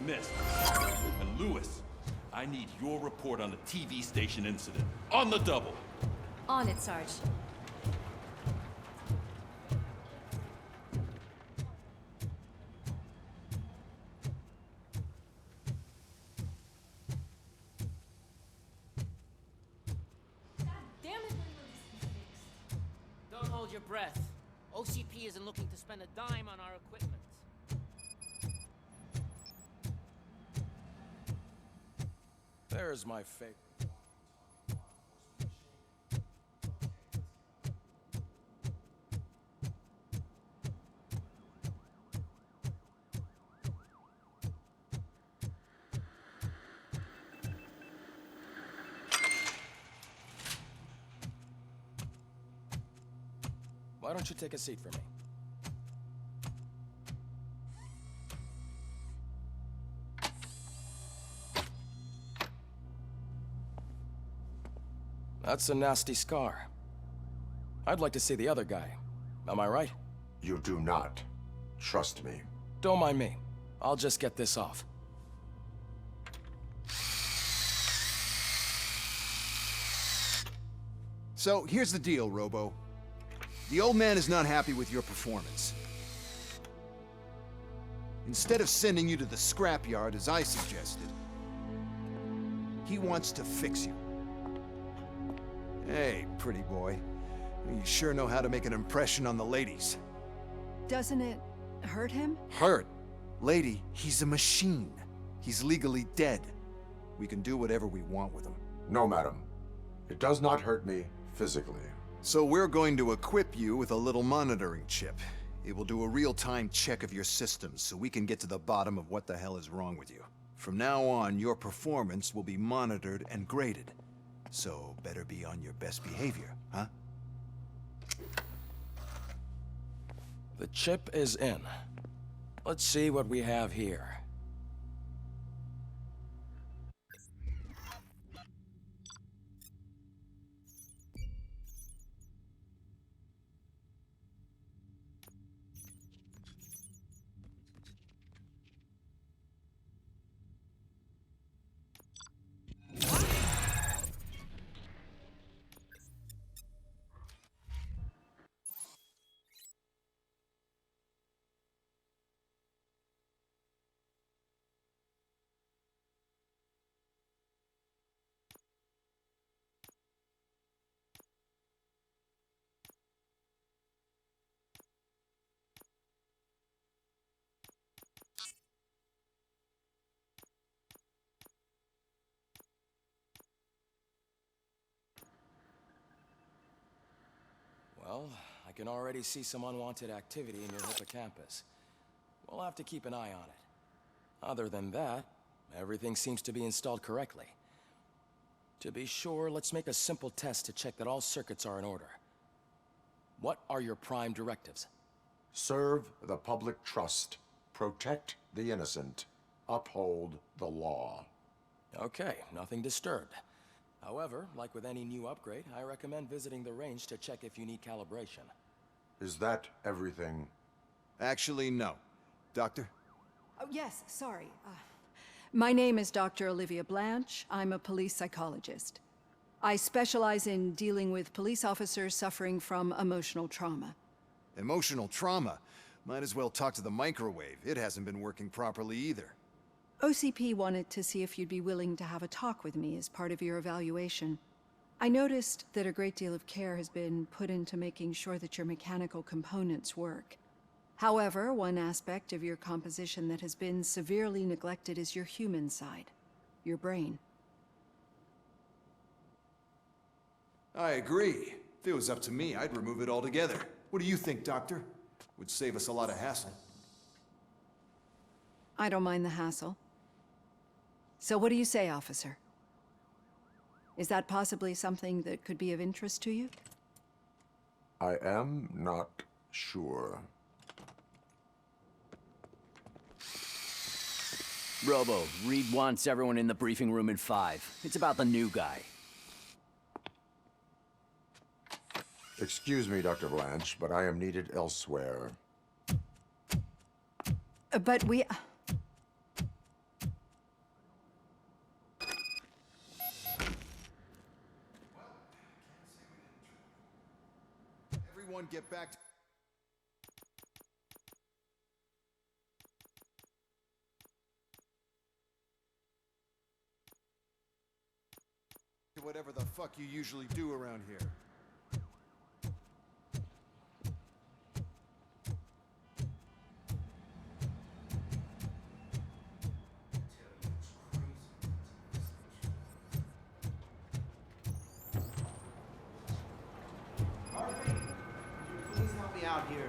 dismissed. And Lewis, I need your report on the TV station incident. On the double! On it, Sarge. Damn it, when will this be fixed? Don't hold your breath. OCP isn't looking to spend a dime on our equipment. There's my favorite. Why don't you take a seat for me? That's a nasty scar. I'd like to see the other guy. Am I right? You do not. Trust me. Don't mind me. I'll just get this off. So, here's the deal, Robo. The old man is not happy with your performance. Instead of sending you to the scrapyard, as I suggested, he wants to fix you. Hey, pretty boy. You sure know how to make an impression on the ladies. Doesn't it hurt him? Hurt? Lady, he's a machine. He's legally dead. We can do whatever we want with him. No, madam. It does not hurt me physically. So we're going to equip you with a little monitoring chip. It will do a real-time check of your systems so we can get to the bottom of what the hell is wrong with you. From now on, your performance will be monitored and graded. So better be on your best behavior, huh? The chip is in. Let's see what we have here. Well, I can already see some unwanted activity in your hippocampus. We'll have to keep an eye on it. Other than that, everything seems to be installed correctly. To be sure, let's make a simple test to check that all circuits are in order. What are your prime directives? Serve the public trust. Protect the innocent. Uphold the law. Okay, nothing disturbed. However, like with any new upgrade, I recommend visiting the range to check if you need calibration. Is that everything? Actually, no. Doctor? Oh, yes, sorry. My name is Dr. Olivia Blanche. I'm a police psychologist. I specialize in dealing with police officers suffering from emotional trauma. Emotional trauma? Might as well talk to the microwave. It hasn't been working properly either. OCP wanted to see if you'd be willing to have a talk with me as part of your evaluation. I noticed that a great deal of care has been put into making sure that your mechanical components work. However, one aspect of your composition that has been severely neglected is your human side, your brain. I agree. If it was up to me, I'd remove it altogether. What do you think, Doctor? Would save us a lot of hassle. I don't mind the hassle. So what do you say, officer? Is that possibly something that could be of interest to you? I am not sure. Robo, Reed wants everyone in the briefing room in 5. It's about the new guy. Excuse me, Dr. Blanche, but I am needed elsewhere. But we... everyone get back to whatever the fuck you usually do around here. Please help me out here.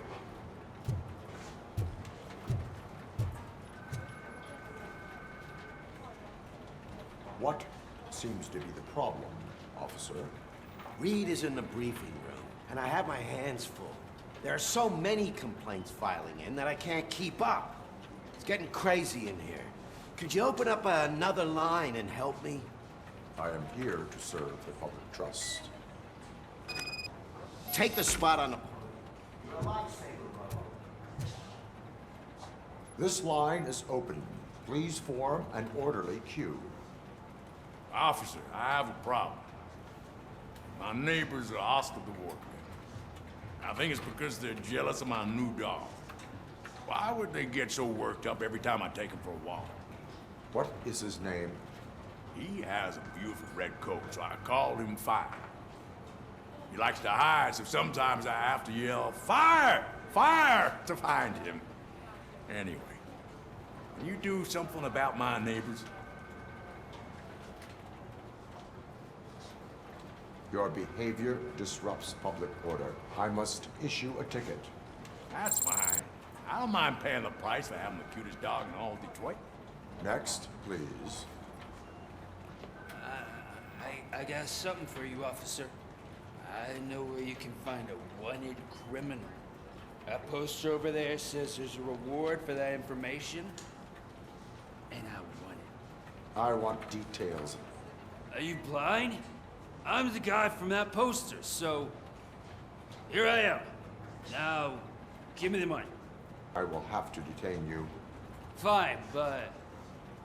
What seems to be the problem, officer? Reed is in the briefing room, and I have my hands full. There are so many complaints filing in that I can't keep up. It's getting crazy in here. Could you open up another line and help me? I am here to serve the public trust. Take the spot on the... You're a lifesaver, Robo. This line is open. Please form an orderly queue. Officer, I have a problem. My neighbors are hostile toward me. I think it's because they're jealous of my new dog. Why would they get so worked up every time I take him for a walk? What is his name? He has a beautiful red coat, so I called him Fire. He likes to hide, so sometimes I have to yell, "Fire! Fire!" to find him. Anyway, can you do something about my neighbors? Your behavior disrupts public order. I must issue a ticket. That's fine. I don't mind paying the price for having the cutest dog in all of Detroit. Next, please. I got something for you, officer. I know where you can find a wanted criminal. That poster over there says there's a reward for that information, and I want it. I want details. Are you blind? I'm the guy from that poster, so here I am. Now, give me the money. I will have to detain you. Fine, but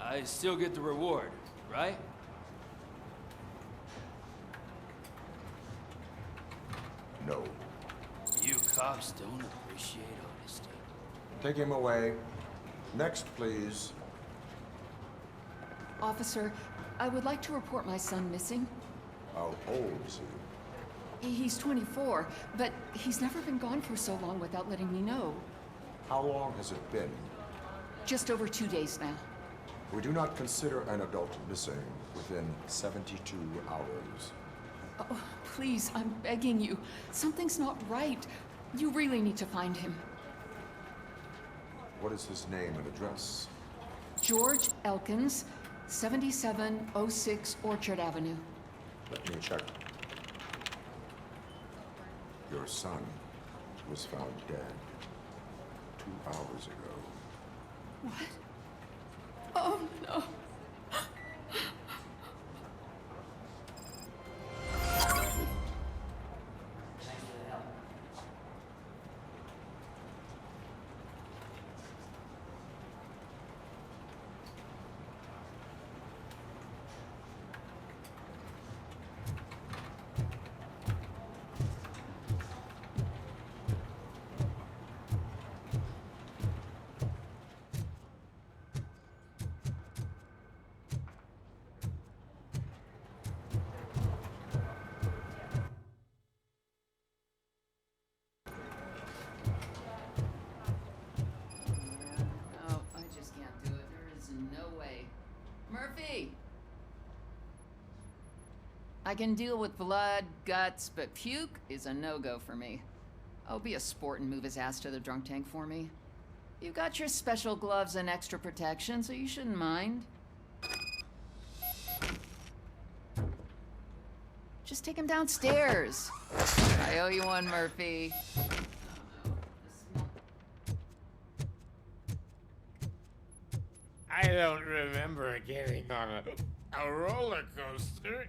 I still get the reward, right? No. You cops don't appreciate honesty. Take him away. Next, please. Officer, I would like to report my son missing. How old is he? He's 24, but he's never been gone for so long without letting me know. How long has it been? Just over 2 days now. We do not consider an adult missing within 72 hours. Oh, please, I'm begging you. Something's not right. You really need to find him. What is his name and address? George Elkins, 7706 Orchard Avenue. Let me check. Your son was found dead 2 hours ago. What? Oh, no. No, I just can't do it. There is no way. Murphy! I can deal with blood, guts, but puke is a no-go for me. Oh, be a sport and move his ass to the drunk tank for me. You got your special gloves and extra protection, so you shouldn't mind. Just take him downstairs. I owe you one, Murphy. I don't remember getting on a roller coaster.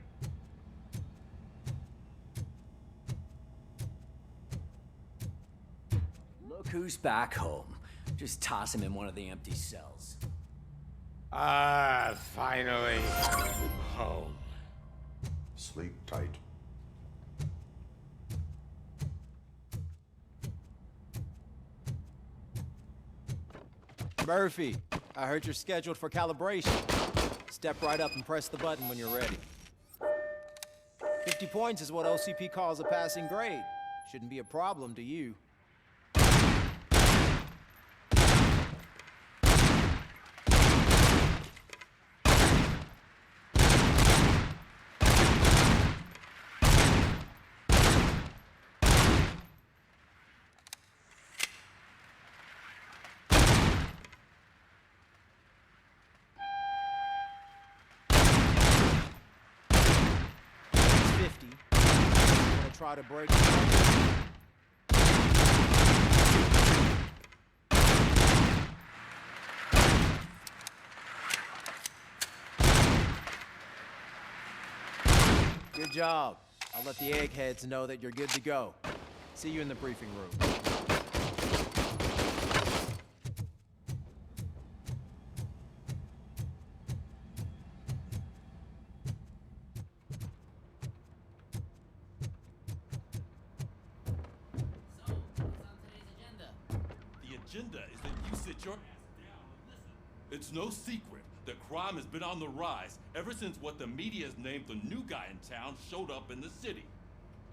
Look who's back home. Just toss him in one of the empty cells. Ah, finally home. Sleep tight. Murphy, I heard you're scheduled for calibration. Step right up and press the button when you're ready. 50 points is what OCP calls a passing grade. Shouldn't be a problem to you. Try to break it. Good job. I'll let the eggheads know that you're good to go. See you in the briefing room. It's no secret that crime has been on the rise ever since what the media has named the new guy in town showed up in the city.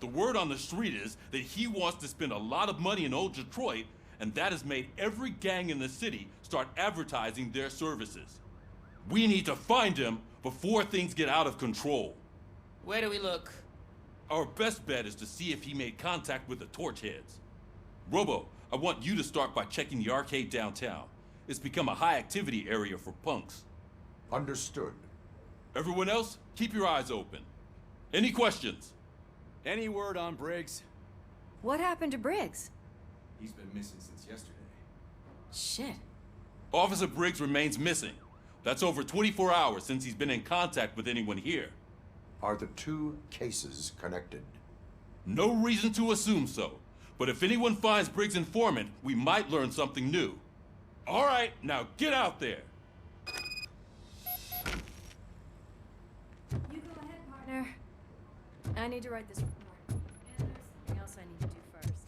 The word on the street is that he wants to spend a lot of money in old Detroit, and that has made every gang in the city start advertising their services. We need to find him before things get out of control. Where do we look? Our best bet is to see if he made contact with the Torchheads. Robo, I want you to start by checking the arcade downtown. It's become a high-activity area for punks. Understood. Everyone else, keep your eyes open. Any questions? Any word on Briggs? What happened to Briggs? He's been missing since yesterday. Shit. Officer Briggs remains missing. That's over 24 hours since he's been in contact with anyone here. Are the two cases connected? No reason to assume so. But if anyone finds Briggs' informant, we might learn something new. All right, now get out there. You go ahead, partner. I need to write this report. And there's something else I need to do first.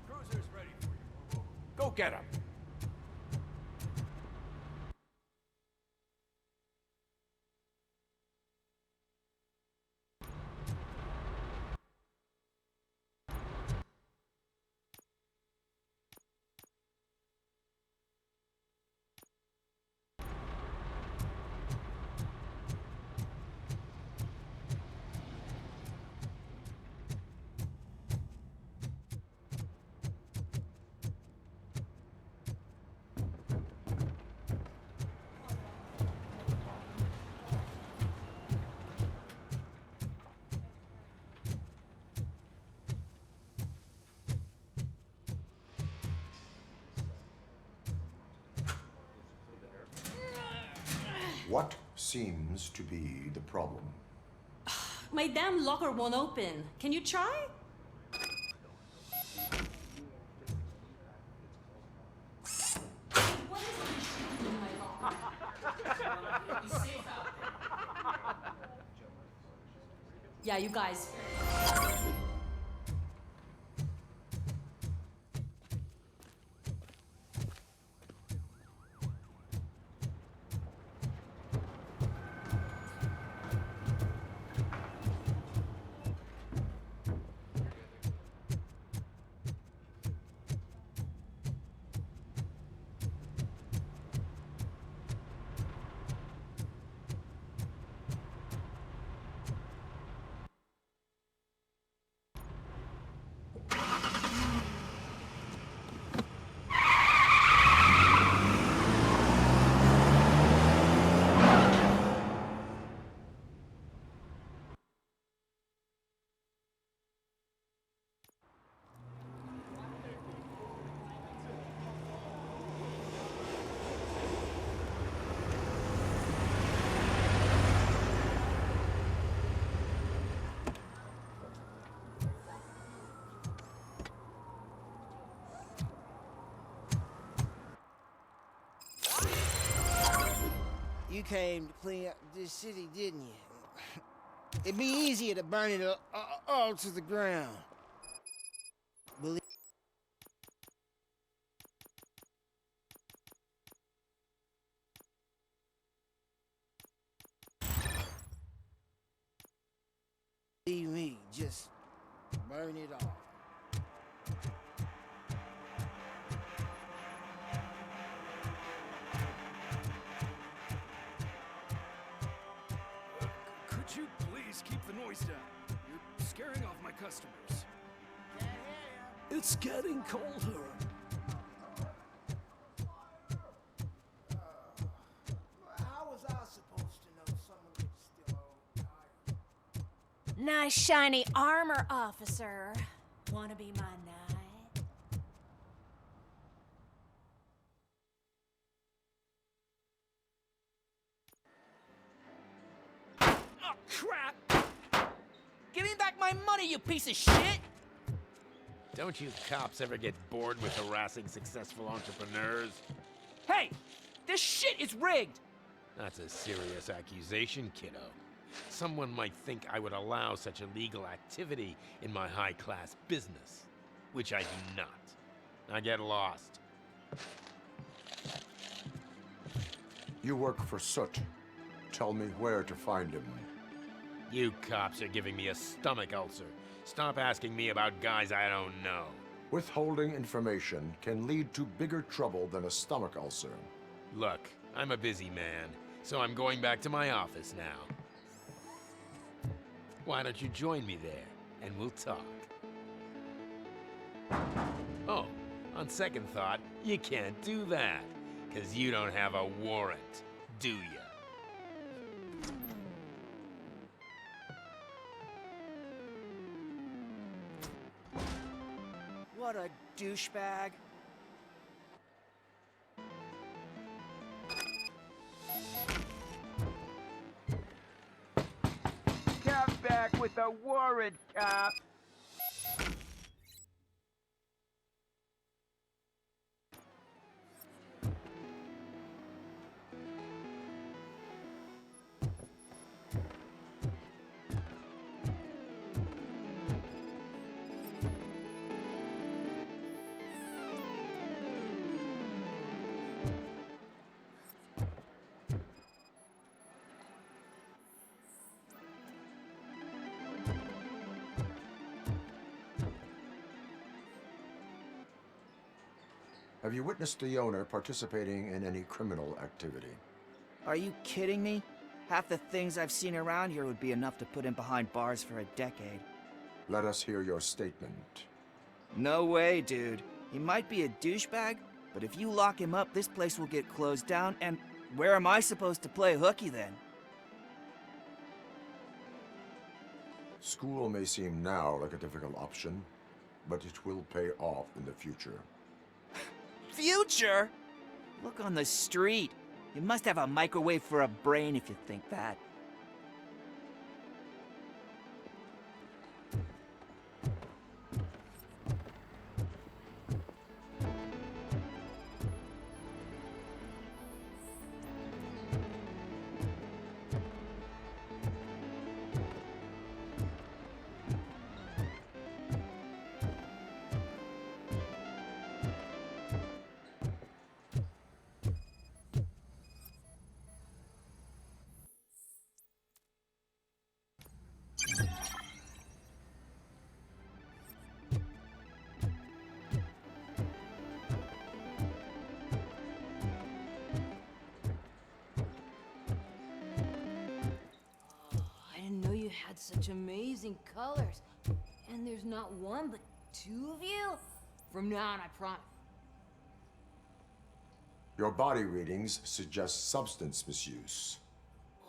Cruiser's ready for you. Go get him. What seems to be the problem? My damn locker won't open. Can you try? What is this shit in my locker? Be safe out there. Yeah, you guys. You came to clean up this city, didn't you? It'd be easier to burn it all to the ground. Be me, just burn it all. Could you please keep the noise down? You're scaring off my customers. It's getting colder. How was I supposed to know someone could still own tires? Nice shiny armor, officer. Wanna be my knight? Oh, crap! Give me back my money, you piece of shit! Don't you cops ever get bored with harassing successful entrepreneurs? Hey! This shit is rigged! That's a serious accusation, kiddo. Someone might think I would allow such illegal activity in my high-class business, which I do not. I get lost. You work for Soot. Tell me where to find him. You cops are giving me a stomach ulcer. Stop asking me about guys I don't know. Withholding information can lead to bigger trouble than a stomach ulcer. Look, I'm a busy man, so I'm going back to my office now. Why don't you join me there, and we'll talk. Oh, on second thought, you can't do that, 'cause you don't have a warrant, do ya? What a douchebag. Come back with a warrant, cop. Have you witnessed the owner participating in any criminal activity? Are you kidding me? Half the things I've seen around here would be enough to put him behind bars for a decade. Let us hear your statement. No way, dude. He might be a douchebag, but if you lock him up, this place will get closed down, and where am I supposed to play hooky then? School may seem now like a difficult option, but it will pay off in the future. Future? Look on the street. You must have a microwave for a brain if you think that. Had such amazing colors. And there's not one, but two of you? From now on, I promise. Your body readings suggest substance misuse.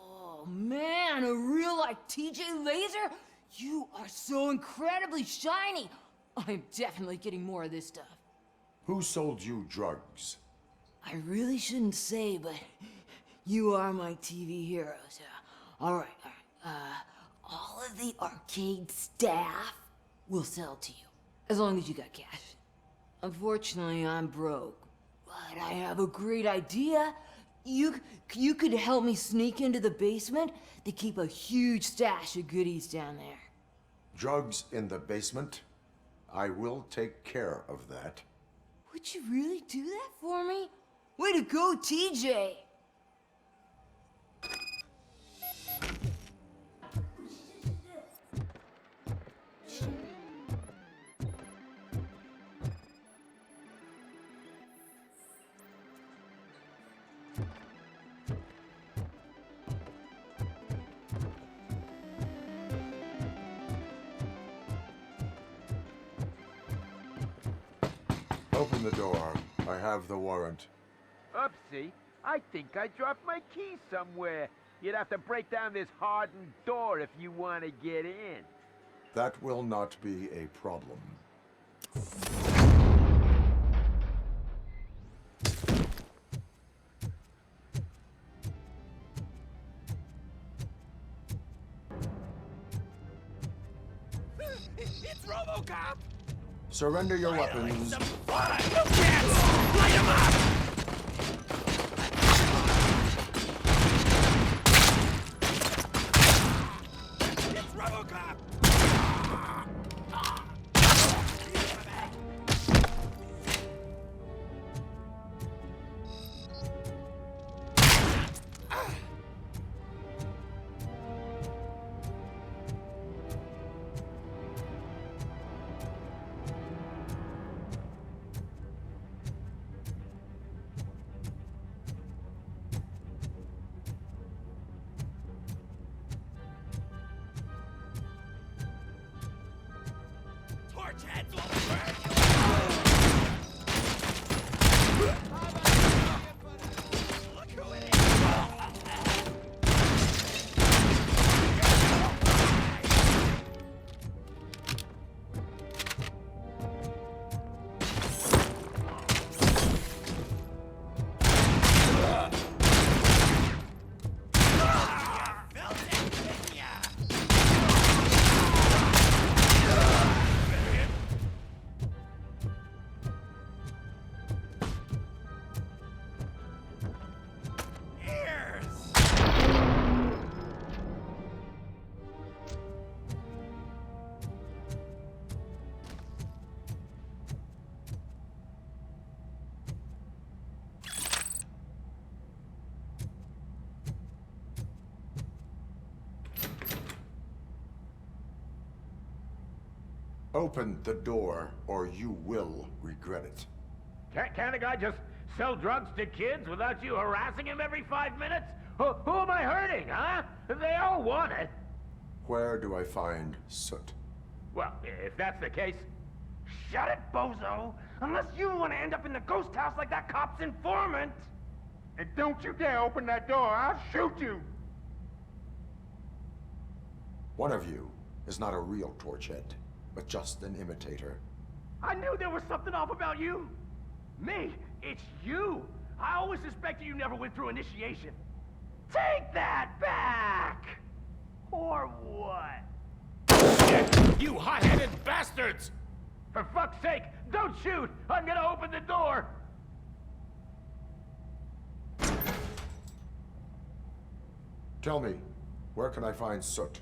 Oh man, a real like TJ laser? You are so incredibly shiny. I'm definitely getting more of this stuff. Who sold you drugs? I really shouldn't say, but you are my TV heroes. All right. All of the arcade staff will sell to you, as long as you got cash. Unfortunately, I'm broke, but I have a great idea. You could help me sneak into the basement. They keep a huge stash of goodies down there. Drugs in the basement? I will take care of that. Would you really do that for me? Way to go, TJ! Open the door. I have the warrant. Oopsie. I think I dropped my key somewhere. You'd have to break down this hardened door if you want to get in. That will not be a problem. It's RoboCop! Surrender your weapons. You can't! Light him up! It's RoboCop! Torch heads will burn you! Look who it is! Open the door, or you will regret it. Can't a guy just sell drugs to kids without you harassing him every 5 minutes? Who am I hurting, huh? They all want it. Where do I find Soot? Well, if that's the case, shut it, bozo! Unless you want to end up in the ghost house like that cop's informant! And don't you dare open that door, I'll shoot you! One of you is not a real Torchhead, but just an imitator. I knew there was something off about you! Me? It's you! I always suspected you never went through initiation. Take that back! Or what? You hot-headed bastards! For fuck's sake, don't shoot! I'm gonna open the door! Tell me, where can I find Soot?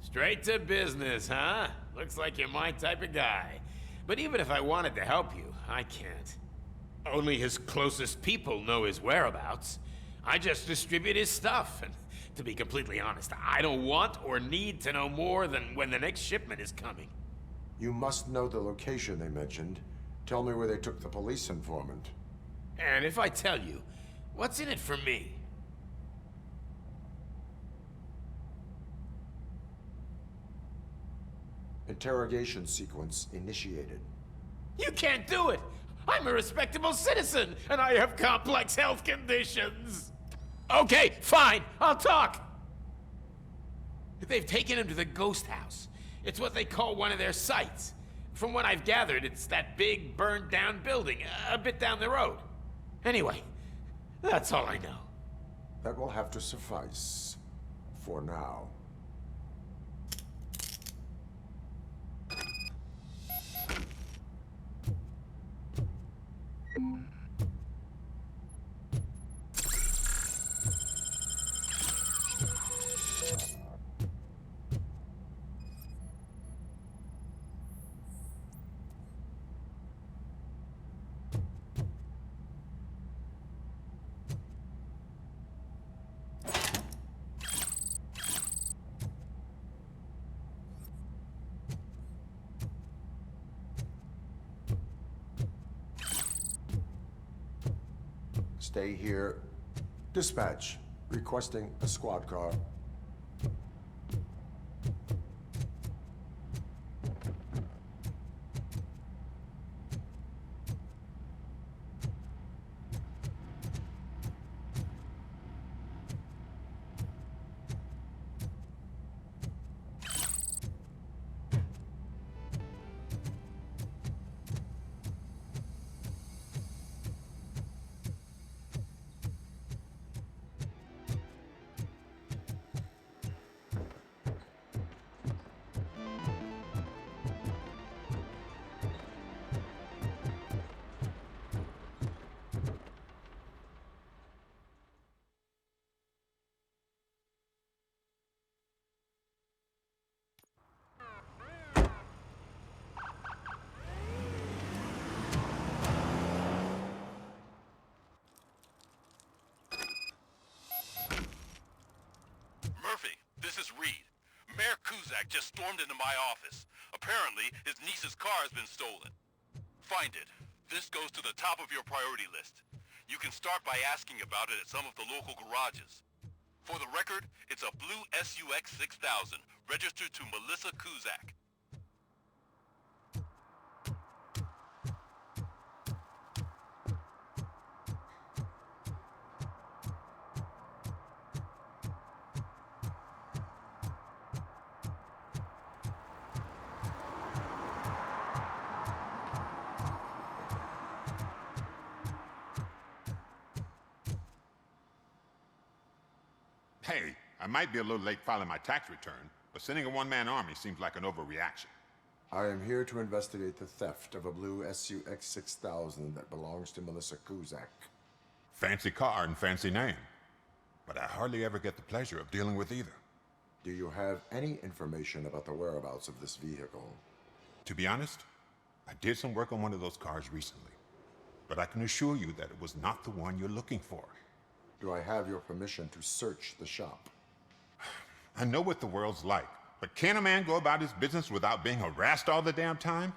Straight to business, huh? Looks like you're my type of guy. But even if I wanted to help you, I can't. Only his closest people know his whereabouts. I just distribute his stuff, and to be completely honest, I don't want or need to know more than when the next shipment is coming. You must know the location they mentioned. Tell me where they took the police informant. And if I tell you, what's in it for me? Interrogation sequence initiated. You can't do it! I'm a respectable citizen, and I have complex health conditions! Okay, fine, I'll talk! They've taken him to the ghost house. It's what they call one of their sites. From what I've gathered, it's that big, burned-down building, a bit down the road. Anyway, that's all I know. That will have to suffice. For now. Stay here. Dispatch. Requesting a squad car. Kuzak just stormed into my office. Apparently, his niece's car has been stolen. Find it. This goes to the top of your priority list. You can start by asking about it at some of the local garages. For the record, it's a blue SUX 6000, registered to Melissa Kuzak. Hey, I might be a little late filing my tax return, but sending a one-man army seems like an overreaction. I am here to investigate the theft of a blue SUX 6000 that belongs to Melissa Kuzak. Fancy car and fancy name, but I hardly ever get the pleasure of dealing with either. Do you have any information about the whereabouts of this vehicle? To be honest, I did some work on one of those cars recently, but I can assure you that it was not the one you're looking for. Do I have your permission to search the shop? I know what the world's like, but can a man go about his business without being harassed all the damn time?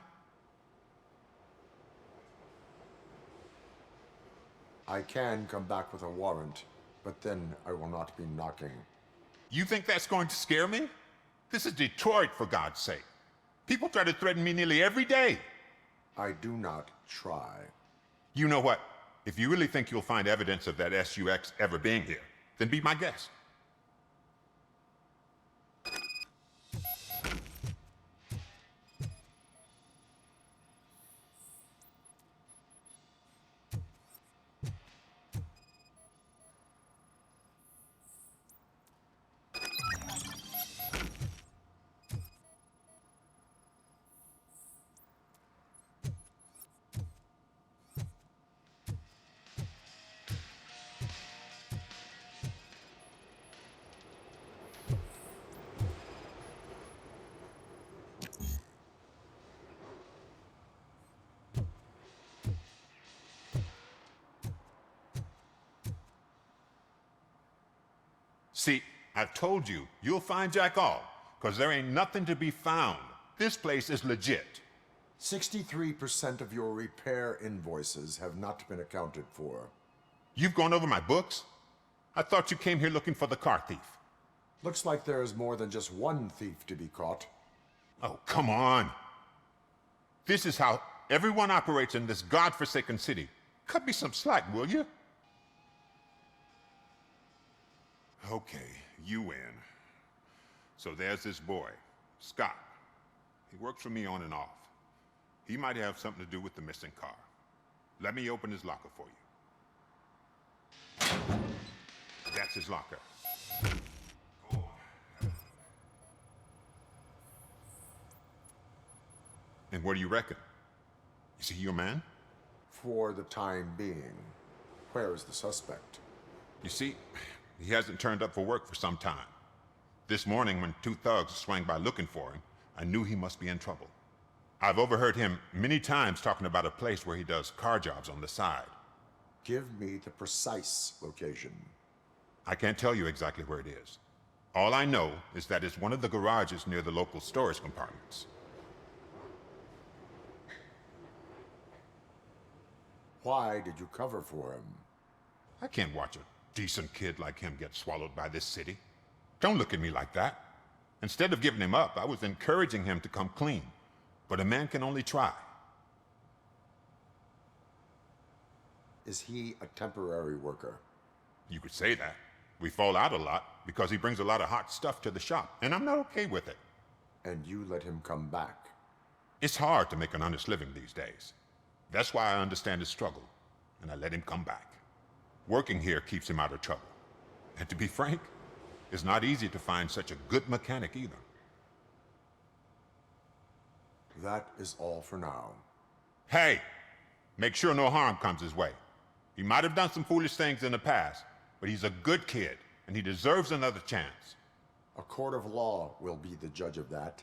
I can come back with a warrant, but then I will not be knocking. You think that's going to scare me? This is Detroit, for God's sake. People try to threaten me nearly every day. I do not try. You know what? If you really think you'll find evidence of that SUX ever being here, then be my guest. See, I've told you, you'll find Jack all, because there ain't nothing to be found. This place is legit. 63% of your repair invoices have not been accounted for. You've gone over my books? I thought you came here looking for the car thief. Looks like there is more than just one thief to be caught. Oh, come on. This is how everyone operates in this godforsaken city. Cut me some slack, will you? Okay, you win. So there's this boy, Scott. He works for me on and off. He might have something to do with the missing car. Let me open his locker for you. That's his locker. And what do you reckon? Is he your man? For the time being. Where is the suspect? You see, he hasn't turned up for work for some time. This morning, when two thugs swang by looking for him, I knew he must be in trouble. I've overheard him many times talking about a place where he does car jobs on the side. Give me the precise location. I can't tell you exactly where it is. All I know is that it's one of the garages near the local storage compartments. Why did you cover for him? I can't watch a decent kid like him get swallowed by this city. Don't look at me like that. Instead of giving him up, I was encouraging him to come clean. But a man can only try. Is he a temporary worker? You could say that. We fall out a lot because he brings a lot of hot stuff to the shop, and I'm not okay with it. And you let him come back? It's hard to make an honest living these days. That's why I understand his struggle, and I let him come back. Working here keeps him out of trouble. And to be frank, it's not easy to find such a good mechanic either. That is all for now. Hey, make sure no harm comes his way. He might have done some foolish things in the past, but he's a good kid, and he deserves another chance. A court of law will be the judge of that.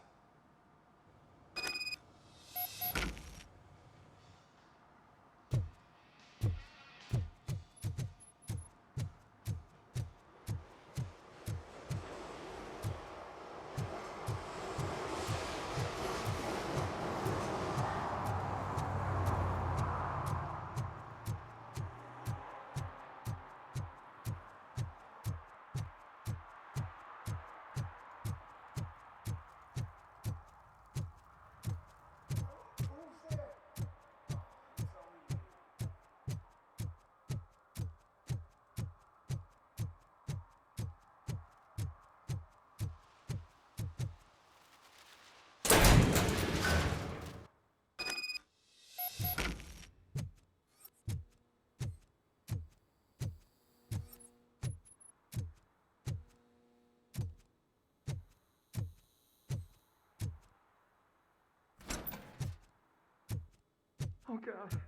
Oh, God.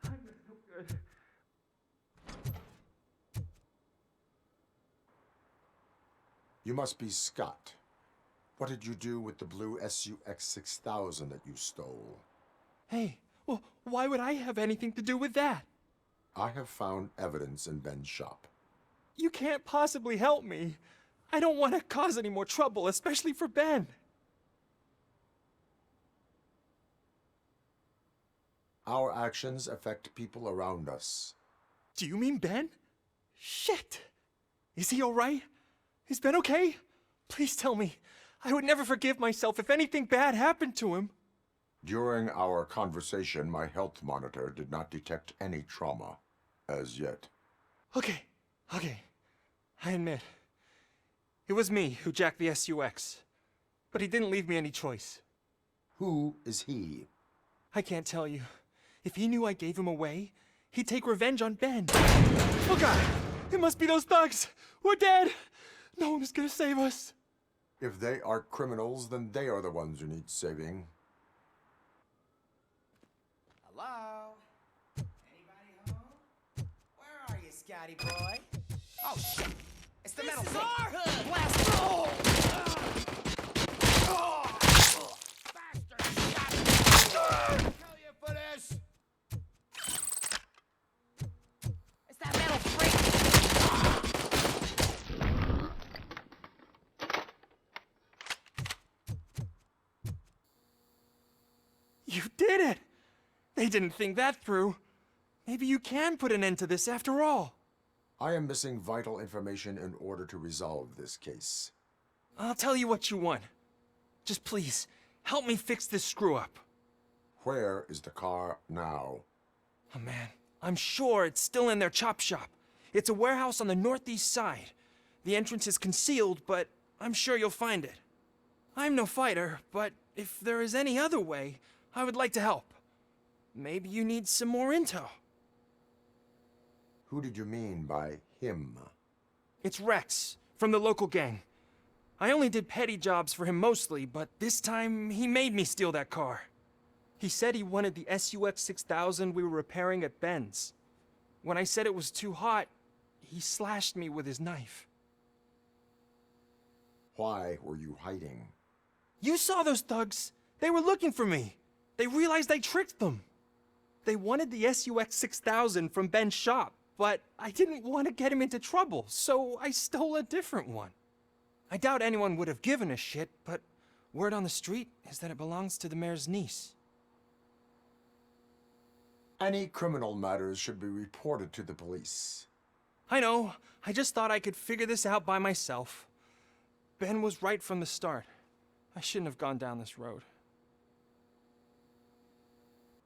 I'm no good. You must be Scott. What did you do with the blue SUX 6000 that you stole? Hey, well, why would I have anything to do with that? I have found evidence in Ben's shop. You can't possibly help me. I don't want to cause any more trouble, especially for Ben. Our actions affect people around us. Do you mean Ben? Shit! Is he alright? Is Ben okay? Please tell me. I would never forgive myself if anything bad happened to him. During our conversation, my health monitor did not detect any trauma as yet. Okay. I admit. It was me who jacked the SUX. But he didn't leave me any choice. Who is he? I can't tell you. If he knew I gave him away, he'd take revenge on Ben. Oh God! It must be those thugs! We're dead! No one is gonna save us. If they are criminals, then they are the ones who need saving. Hello? Anybody home? Where are you, Scotty boy? Oh, shit! It's the metal This is thing. our hood! Blast! Oh! Kill you for this! It's that metal freak! You did it! They didn't think that through. Maybe you can put an end to this after all. I am missing vital information in order to resolve this case. I'll tell you what you want. Just please, help me fix this screw-up. Where is the car now? Oh man, I'm sure it's still in their chop shop. It's a warehouse on the northeast side. The entrance is concealed, but I'm sure you'll find it. I'm no fighter, but if there is any other way, I would like to help. Maybe you need some more intel. Who did you mean by him? It's Rex, from the local gang. I only did petty jobs for him mostly, but this time he made me steal that car. He said he wanted the SUX 6000 we were repairing at Ben's. When I said it was too hot, he slashed me with his knife. Why were you hiding? You saw those thugs! They were looking for me! They realized I tricked them! They wanted the SUX 6000 from Ben's shop, but I didn't want to get him into trouble, so I stole a different one. I doubt anyone would have given a shit, but word on the street is that it belongs to the mayor's niece. Any criminal matters should be reported to the police. I know. I just thought I could figure this out by myself. Ben was right from the start. I shouldn't have gone down this road.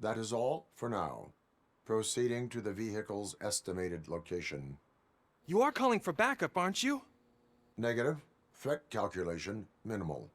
That is all for now. Proceeding to the vehicle's estimated location. You are calling for backup, aren't you? Negative. Threat calculation minimal.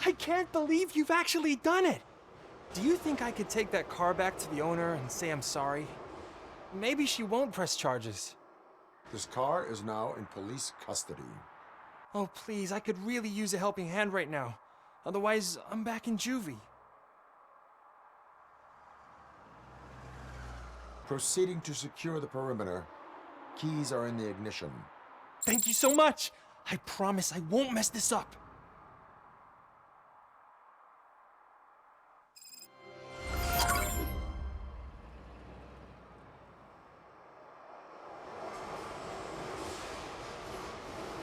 I can't believe you've actually done it! Do you think I could take that car back to the owner and say I'm sorry? Maybe she won't press charges. This car is now in police custody. Oh, please, I could really use a helping hand right now. Otherwise, I'm back in juvie. Proceeding to secure the perimeter. Keys are in the ignition. Thank you so much! I promise I won't mess this up.